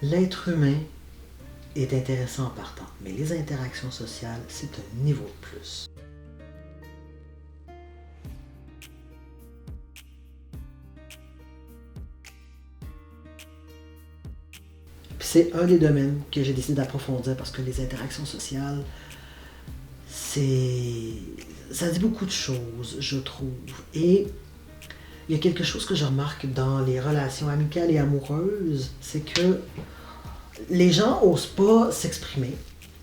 L'être humain est intéressant en partant, mais les interactions sociales, c'est un niveau de plus. Puis c'est un des domaines que j'ai décidé d'approfondir parce que les interactions sociales, ça dit beaucoup de choses, je trouve. Et il y a quelque chose que je remarque dans les relations amicales et amoureuses, c'est que les gens n'osent pas s'exprimer,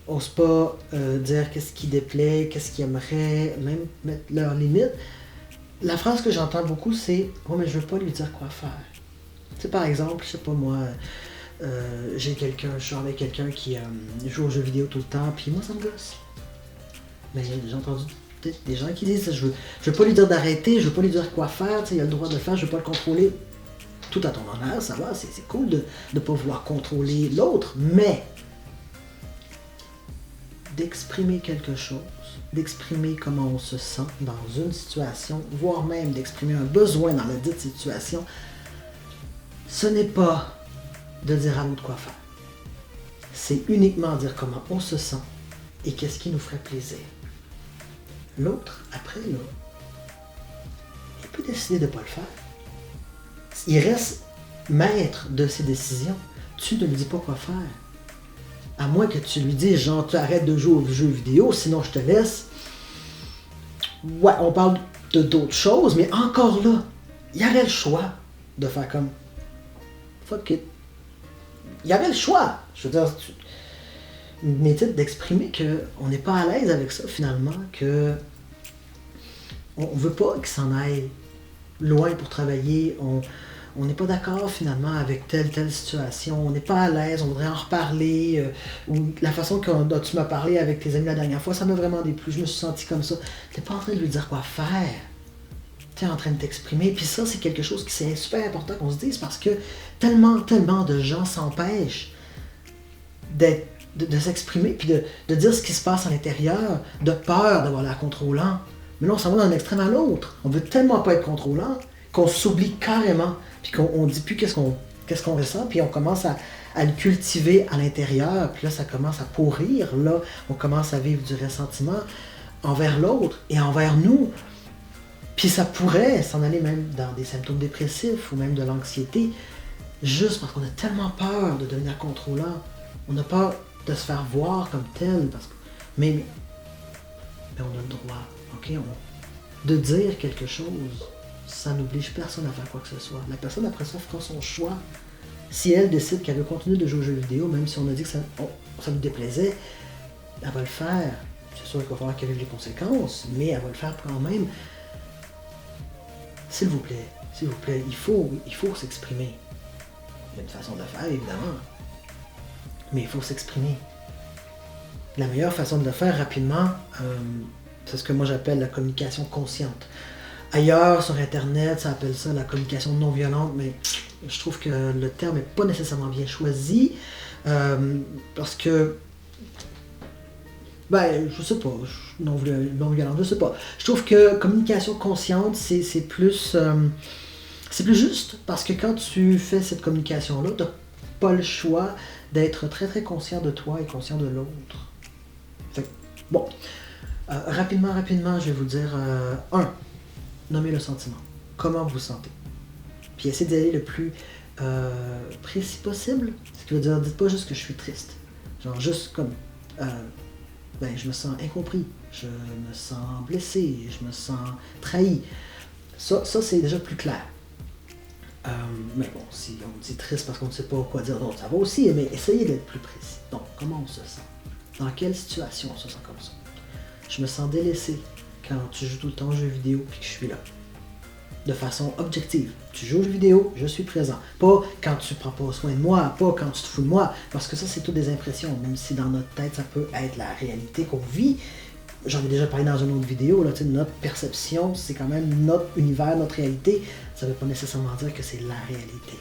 n'osent pas dire qu'est-ce qui déplaît, qu'est-ce qu'ils aimeraient, même mettre leurs limites. La phrase que j'entends beaucoup, c'est « Oh, mais je veux pas lui dire quoi faire. » Tu sais, par exemple, je sais pas moi, je suis avec quelqu'un qui joue aux jeux vidéo tout le temps, puis moi ça me gosse. Mais j'ai entendu des gens qui disent je veux pas lui dire d'arrêter, je veux pas lui dire quoi faire, il a le droit de le faire, je veux pas le contrôler. Tout à ton honneur, ça va, c'est cool de ne pas vouloir contrôler l'autre, mais d'exprimer quelque chose, d'exprimer comment on se sent dans une situation, voire même d'exprimer un besoin dans la dite situation, ce n'est pas de dire à l'autre quoi faire. C'est uniquement dire comment on se sent et qu'est-ce qui nous ferait plaisir. L'autre, après, là, il peut décider de ne pas le faire. Il reste maître de ses décisions. Tu ne lui dis pas quoi faire. À moins que tu lui dises, genre, tu arrêtes de jouer aux jeux vidéo, sinon je te laisse. Ouais, on parle de d'autres choses, mais encore là, il y avait le choix de faire comme fuck it. Il y avait le choix. Je veux dire, mais d'exprimer qu'on n'est pas à l'aise avec ça finalement, que on veut pas qu'il s'en aille loin pour travailler, on n'est pas d'accord finalement avec telle situation, on n'est pas à l'aise, on voudrait en reparler, ou la façon dont tu m'as parlé avec tes amis la dernière fois, ça m'a vraiment déplu, je me suis senti comme ça. T'es pas en train de lui dire quoi faire, t'es en train de t'exprimer, puis ça c'est quelque chose qui c'est super important qu'on se dise parce que tellement de gens s'empêchent de s'exprimer, puis de dire ce qui se passe à l'intérieur, de peur d'avoir l'air contrôlant. Mais là, on s'en va d'un extrême à l'autre. On veut tellement pas être contrôlant qu'on s'oublie carrément, puis qu'on dit plus qu'est-ce qu'on ressent, puis on commence à le cultiver à l'intérieur, puis là, ça commence à pourrir. Là, on commence à vivre du ressentiment envers l'autre et envers nous. Puis ça pourrait s'en aller même dans des symptômes dépressifs ou même de l'anxiété, juste parce qu'on a tellement peur de devenir contrôlant. On a peur de se faire voir comme tel, mais on a le droit, ok? De dire quelque chose, ça n'oblige personne à faire quoi que ce soit. La personne après ça fera son choix. Si elle décide qu'elle veut continuer de jouer aux jeux vidéo, même si on a dit que ça lui déplaisait, elle va le faire. C'est sûr qu'il va falloir qu'elle vive les conséquences, mais elle va le faire quand même. S'il vous plaît, il faut s'exprimer. Il y a une façon de le faire, évidemment. Mais il faut s'exprimer. La meilleure façon de le faire rapidement, c'est ce que moi j'appelle la communication consciente. Ailleurs, sur Internet, ça appelle ça la communication non violente, mais je trouve que le terme n'est pas nécessairement bien choisi, parce que, je sais pas, non violente, je sais pas. Je trouve que communication consciente, c'est plus juste, parce que quand tu fais cette communication-là, tu n'as pas le choix d'être très très conscient de toi et conscient de l'autre. Fait que, bon, rapidement, je vais vous dire, nommez le sentiment. Comment vous vous sentez. Puis essayez d'y aller le plus précis possible. Ce qui veut dire, dites pas juste que je suis triste. Genre juste comme, je me sens incompris, je me sens blessé, je me sens trahi. Ça c'est déjà plus clair. Mais bon, si on dit triste parce qu'on ne sait pas quoi dire d'autre, ça va aussi, mais essayez d'être plus précis. Donc, comment on se sent? Dans quelle situation on se sent comme ça? Je me sens délaissé quand tu joues tout le temps aux jeux vidéo et que je suis là. De façon objective. Tu joues aux jeux vidéo, je suis présent. Pas quand tu prends pas soin de moi, pas quand tu te fous de moi, parce que ça, c'est toutes des impressions, même si dans notre tête, ça peut être la réalité qu'on vit. J'en ai déjà parlé dans une autre vidéo, là, notre perception, c'est quand même notre univers, notre réalité. Ça ne veut pas nécessairement dire que c'est la réalité.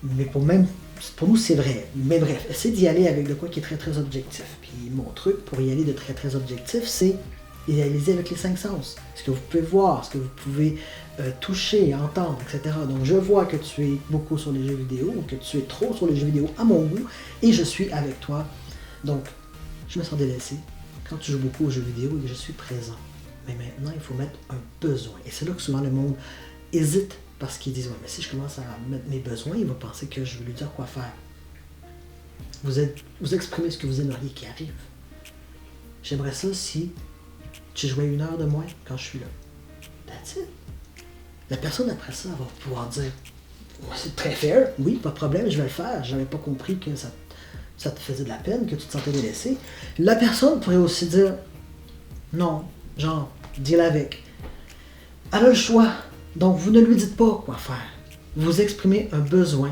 Mais pour nous, c'est vrai. Mais bref, essayez d'y aller avec de quoi qui est très très objectif. Puis mon truc pour y aller de très très objectif, c'est réaliser avec les 5 sens. Ce que vous pouvez voir, ce que vous pouvez toucher, entendre, etc. Donc je vois que tu es beaucoup sur les jeux vidéo, ou que tu es trop sur les jeux vidéo à mon goût, et je suis avec toi. Donc je me sens délaissé quand tu joues beaucoup aux jeux vidéo et que je suis présent. Mais maintenant, il faut mettre un besoin. Et c'est là que souvent le monde hésite parce qu'ils disent, ouais, mais si je commence à mettre mes besoins, il va penser que je vais lui dire quoi faire. Vous exprimez ce que vous aimeriez qui arrive. J'aimerais ça si tu jouais 1 heure de moins quand je suis là. That's it. La personne après ça va pouvoir dire, c'est très fair, oui, pas de problème, je vais le faire. J'avais pas compris que ça te faisait de la peine, que tu te sentais délaissé. La personne pourrait aussi dire, non, genre, deal avec. Elle a le choix, donc vous ne lui dites pas quoi faire. Vous exprimez un besoin.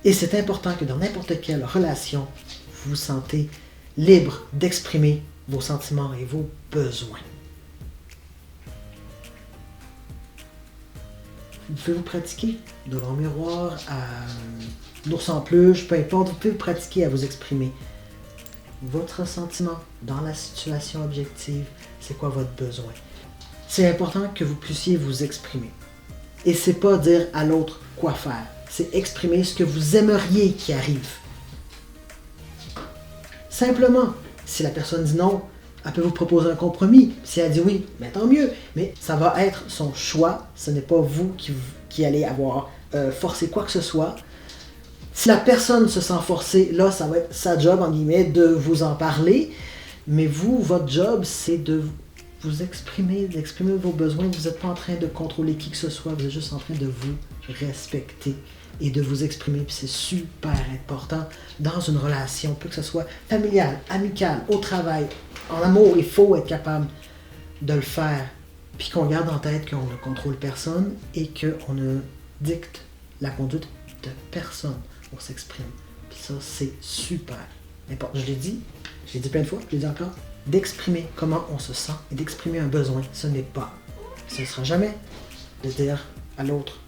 Et c'est important que dans n'importe quelle relation, vous vous sentez libre d'exprimer vos sentiments et vos besoins. Vous pouvez vous pratiquer devant le miroir, à l'ours en peluche, peu importe, vous pouvez vous pratiquer à vous exprimer votre sentiment dans la situation objective, c'est quoi votre besoin. C'est important que vous puissiez vous exprimer. Et c'est pas dire à l'autre quoi faire, c'est exprimer ce que vous aimeriez qui arrive. Simplement, si la personne dit non, elle peut vous proposer un compromis. Si elle dit oui, mais tant mieux. Mais ça va être son choix. Ce n'est pas vous qui allez avoir forcé quoi que ce soit. Si la personne se sent forcée, là, ça va être sa job, en guillemets, de vous en parler. Mais vous, votre job, c'est de vous exprimer, d'exprimer vos besoins. Vous n'êtes pas en train de contrôler qui que ce soit. Vous êtes juste en train de vous respecter et de vous exprimer. Puis c'est super important dans une relation, peu que ce soit familiale, amicale, au travail, en amour, il faut être capable de le faire. Puis qu'on garde en tête qu'on ne contrôle personne et qu'on ne dicte la conduite de personne. On s'exprime. Puis ça, c'est super important. Je l'ai dit plein de fois, je l'ai dit encore, d'exprimer comment on se sent et d'exprimer un besoin. Ce n'est pas, ce ne sera jamais de dire à l'autre